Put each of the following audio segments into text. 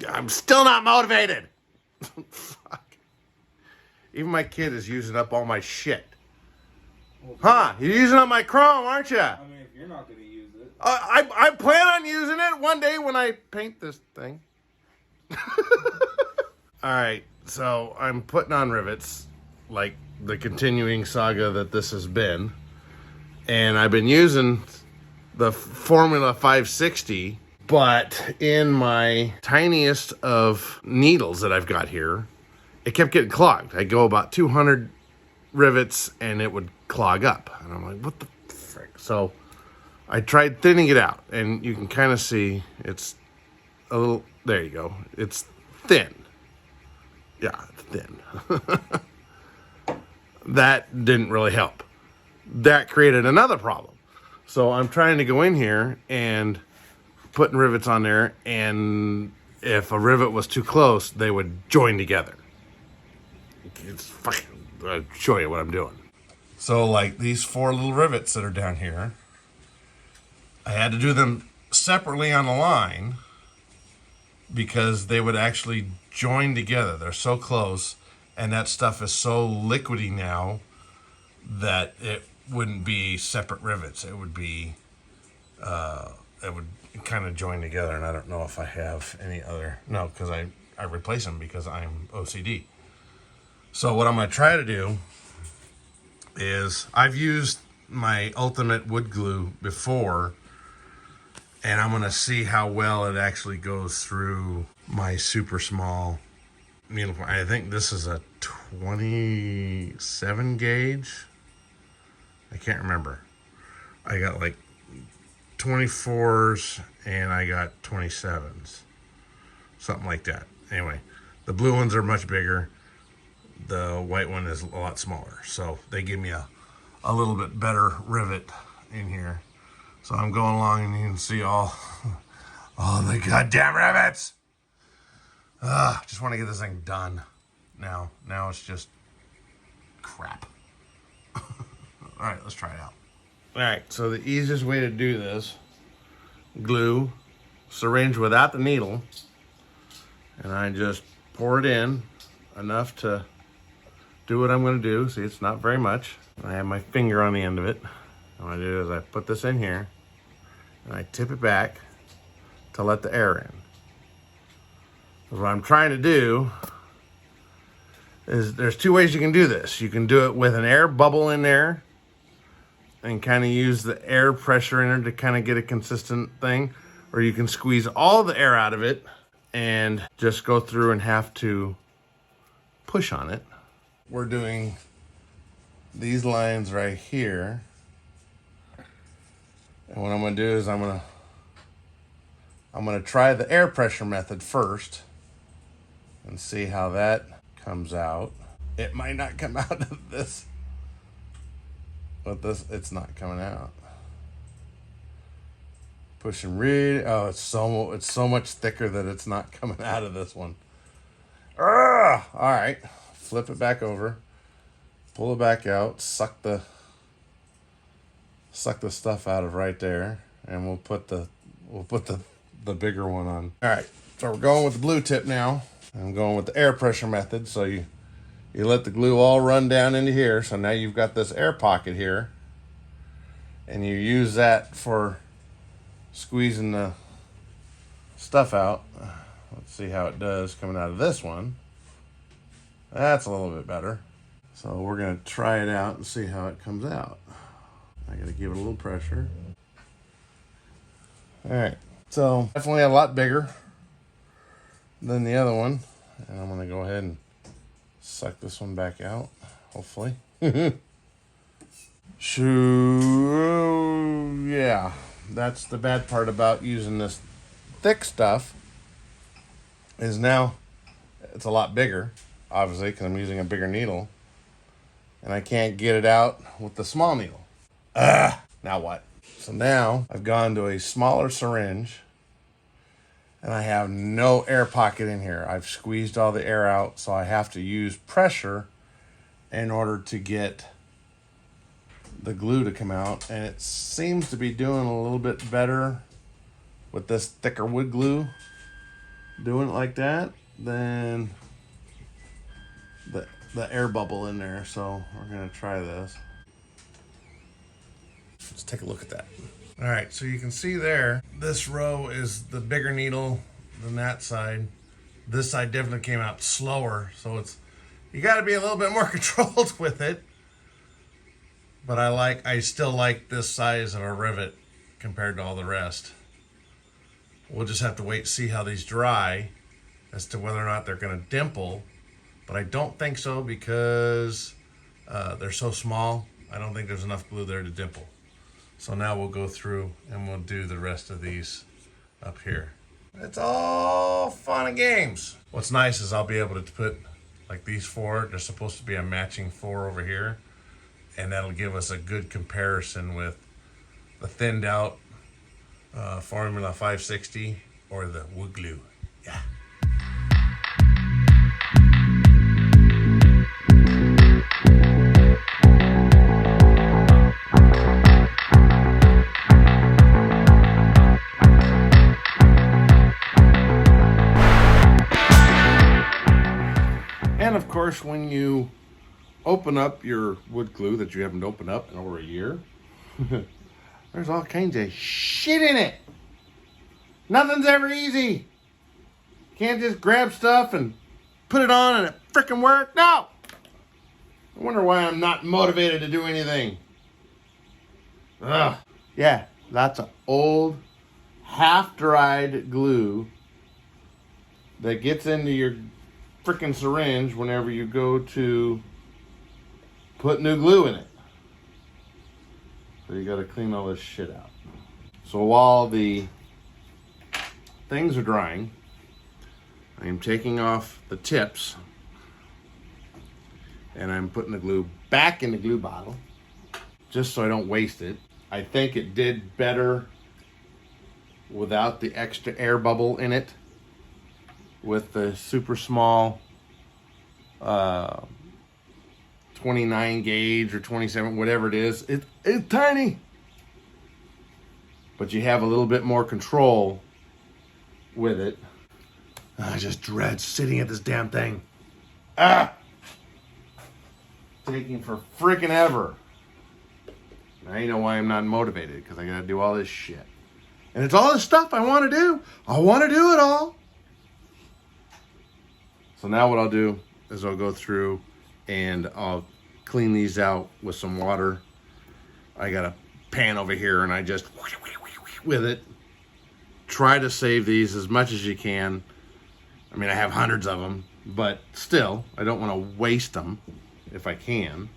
I'm still not motivated. Fuck. Even my kid is using up all my shit. Huh? You're using up my chrome, aren't you? I mean, if you're not going to use it. I plan on using it one day when I paint this thing. Alright, so I'm putting on rivets, like the continuing saga that this has been. And I've been using the Formula 560, but in my tiniest of needles that I've got here, it kept getting clogged. I go about 200 rivets and it would clog up. And I'm like, what the frick? So I tried thinning it out, and you can kind of see it's a little, there you go. It's thin. Yeah, it's thin. That didn't really help. That created another problem. So I'm trying to go in here and putting rivets on there, and if a rivet was too close, they would join together. It's fucking, I'll show you what I'm doing. So like these 4 little rivets that are down here, I had to do them separately on the line because they would actually join together. They're so close, and that stuff is so liquidy now that it wouldn't be separate rivets. It would be, it would kind of join together, and I don't know if I have any other, no, because I replace them because I'm OCD. So what I'm going to try to do is, I've used my Ultimate wood glue before, and I'm going to see how well it actually goes through my super small needle. I think this is a 27 gauge. I can't remember. I got like 24s and I got 27s. Something like that. Anyway, the blue ones are much bigger. The white one is a lot smaller. So they give me a little bit better rivet in here. So I'm going along and you can see all the goddamn rivets. Just want to get this thing done now. Now it's just crap. All right, let's try it out. All right, so the easiest way to do this, glue syringe without the needle, and I just pour it in enough to do what I'm going to do. See, it's not very much. I have my finger on the end of it. What I do is I put this in here and I tip it back to let the air in. So what I'm trying to do is, there's 2 ways you can do this. You can do it with an air bubble in there and kind of use the air pressure in there to kind of get a consistent thing, or you can squeeze all the air out of it and just go through and have to push on it. We're doing these lines right here. And what I'm going to do is I'm going to try the air pressure method first and see how that comes out. It might not come out of this. But this, it's not coming out. Pushing really, oh, it's so much thicker that it's not coming out of this one. All right, flip it back over, pull it back out, suck the stuff out of right there, and we'll put the bigger one on. All right, so we're going with the blue tip now. I'm going with the air pressure method. So you let the glue all run down into here. So now you've got this air pocket here, and you use that for squeezing the stuff out. Let's see how it does coming out of this one. That's a little bit better. So we're gonna try it out and see how it comes out. I gotta give it a little pressure. All right, so definitely a lot bigger than the other one. And I'm gonna go ahead and suck this one back out, hopefully. Shoo, yeah, that's the bad part about using this thick stuff, is now it's a lot bigger, obviously, because I'm using a bigger needle, and I can't get it out with the small needle. Now what? So now I've gone to a smaller syringe, and I have no air pocket in here. I've squeezed all the air out, so I have to use pressure in order to get the glue to come out. And it seems to be doing a little bit better with this thicker wood glue. doing it like that, then the air bubble in there. So we're gonna try this. Let's take a look at that. All right, so you can see there, this row is the bigger needle than that side. This side definitely came out slower, so you got to be a little bit more controlled with it. But I still like this size of a rivet compared to all the rest. We'll just have to wait and see how these dry as to whether or not they're going to dimple. But I don't think so because they're so small. I don't think there's enough glue there to dimple. So now we'll go through and we'll do the rest of these up here. It's all fun and games. What's nice is I'll be able to put like these 4. They're supposed to be a matching 4 over here. And that'll give us a good comparison with the thinned out Formula 560 or the wood glue. Yeah. And of course, when you open up your wood glue that you haven't opened up in over a year, there's all kinds of shit in it. Nothing's ever easy. Can't just grab stuff and put it on and it frickin' work. No! I wonder why I'm not motivated to do anything. Ugh. Yeah, lots of old, half-dried glue that gets into your frickin' syringe whenever you go to put new glue in it. So you gotta clean all this shit out. So while the things are drying, I am taking off the tips and I'm putting the glue back in the glue bottle just so I don't waste it. I think it did better without the extra air bubble in it with the super small 29 gauge or 27, whatever it is. It's tiny, but you have a little bit more control with it. I just dread sitting at this damn thing. Taking for freaking ever. Now you know why I'm not motivated, because I gotta do all this shit. And it's all this stuff I want to do. I want to do it all. So now what I'll do is I'll go through and I'll clean these out with some water. I got a pan over here and I just with it. Try to save these as much as you can. I mean, I have hundreds of them, but still, I don't want to waste them if I can.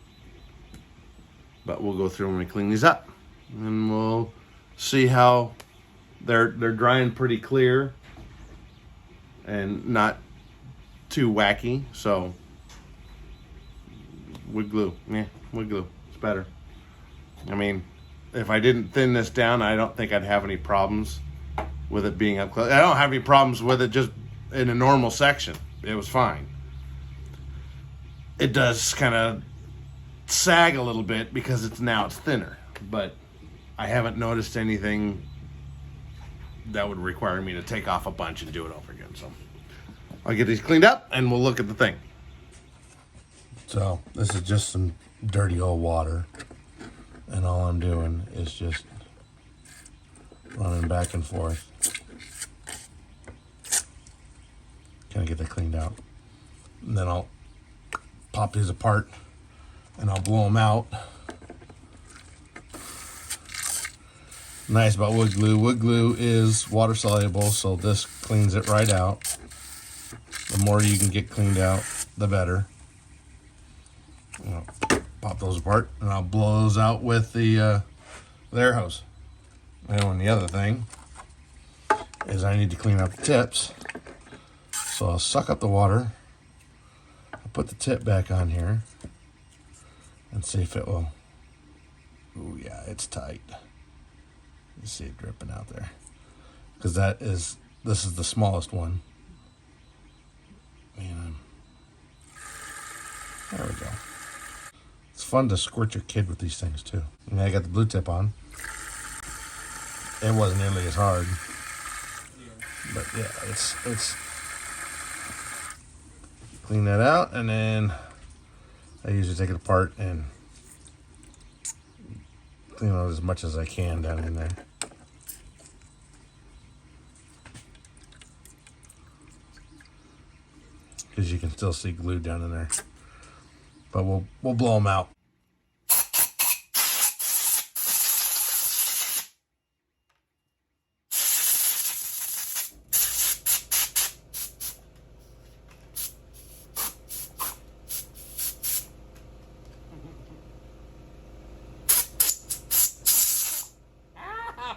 But we'll go through and we clean these up. And we'll see how they're drying pretty clear and not too wacky. So wood glue, yeah, wood glue, it's better. I mean, if I didn't thin this down, I don't think I'd have any problems with it being up close. I don't have any problems with it just in a normal section. It was fine. It does kind of sag a little bit because it's thinner, but I haven't noticed anything that would require me to take off a bunch and do it over again. So I'll get these cleaned up and we'll look at the thing. So this is just some dirty old water, and all I'm doing is just running back and forth. Kind of get that cleaned out. And then I'll pop these apart and I'll blow them out. Nice about wood glue is water soluble, so this cleans it right out. The more you can get cleaned out, the better. I'll pop those apart and I'll blow those out with the air hose. And the other thing is I need to clean up the tips. So I'll suck up the water. I'll put the tip back on here and see if it will. Oh yeah, it's tight. You see it dripping out there. Because this is the smallest one. And there we go. It's fun to squirt your kid with these things too. And I got the blue tip on. It wasn't nearly as hard. But yeah, it's Clean that out, and then I usually take it apart and clean out as much as I can down in there. Because you can still see glue down in there. But we'll blow them out.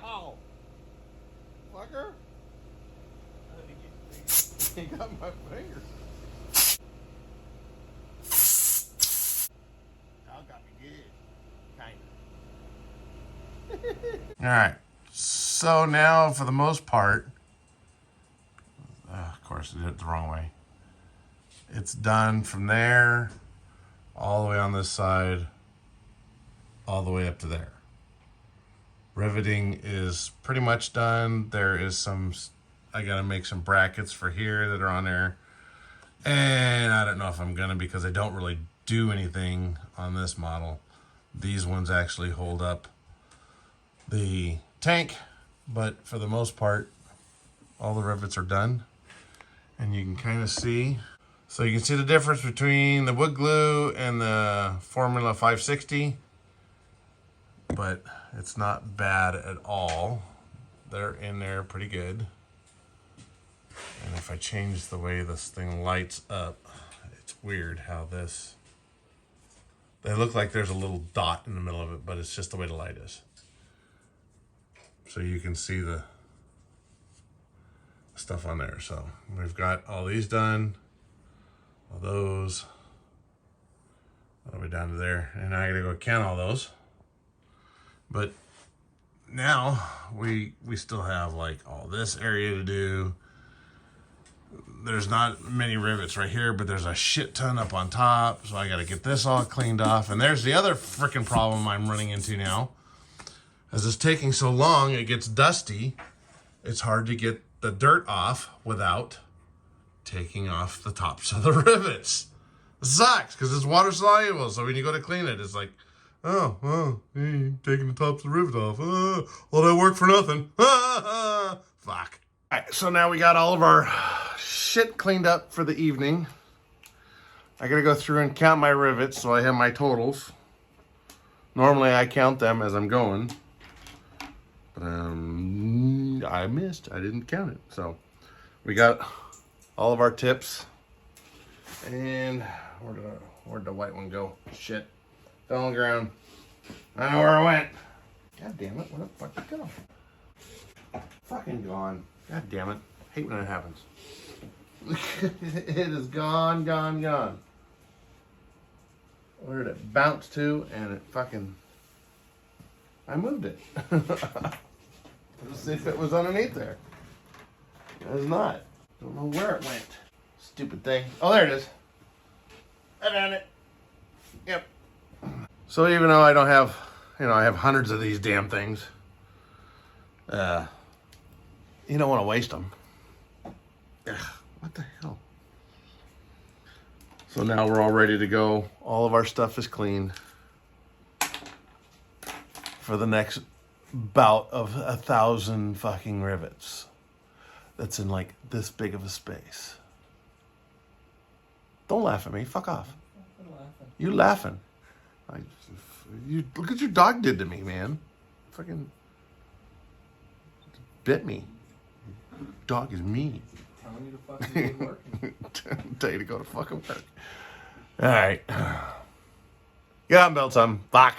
Ow! Fucker! He got my finger. All right, so now for the most part, of course I did it the wrong way. It's done from there, all the way on this side, all the way up to there. Riveting is pretty much done. There is some, I gotta make some brackets for here that are on there. And I don't know if I'm gonna, because I don't really do anything on this model. These ones actually hold up the tank, but for the most part, all the rivets are done. And you can kind of see, so you can see the difference between the wood glue and the Formula 560, but it's not bad at all. They're in there pretty good. And if I change the way this thing lights up, it's weird how this, they look like there's a little dot in the middle of it, but it's just the way the light is. So you can see the stuff on there. So we've got all these done, all those, all the way down to there. And I gotta go count all those. But now we still have like all this area to do. There's not many rivets right here, but there's a shit ton up on top. So I gotta get this all cleaned off. And there's the other freaking problem I'm running into now. As it's taking so long, it gets dusty. It's hard to get the dirt off without taking off the tops of the rivets. It sucks because it's water soluble. So when you go to clean it, it's like, oh, taking the tops of the rivet off. Well, that worked for nothing. Fuck. All right, so now we got all of our shit cleaned up for the evening. I gotta go through and count my rivets so I have my totals. Normally I count them as I'm going. But I missed. I didn't count it. So we got all of our tips. And where'd the white one go? Shit. Fell on the ground. I know where it went. God damn it. Where the fuck did it go? Fucking gone. God damn it. Hate when it happens. It is gone, gone, gone. Where did it bounce to? And it fucking... I moved it. Let's see if it was underneath there. It's not. Don't know where it went. Stupid thing. Oh, there it is. I found it. Yep. So even though I don't have, I have hundreds of these damn things, you don't want to waste them. Ugh, what the hell? So now we're all ready to go. All of our stuff is clean for the next bout of 1,000 fucking rivets. That's in like this big of a space. Don't laugh at me. Fuck off. You laughing? You look what your dog did to me, man. Fucking bit me. Dog is mean. Telling you to fucking go to work. Tell you to go to fucking work. All right. Get out and build something. Fuck.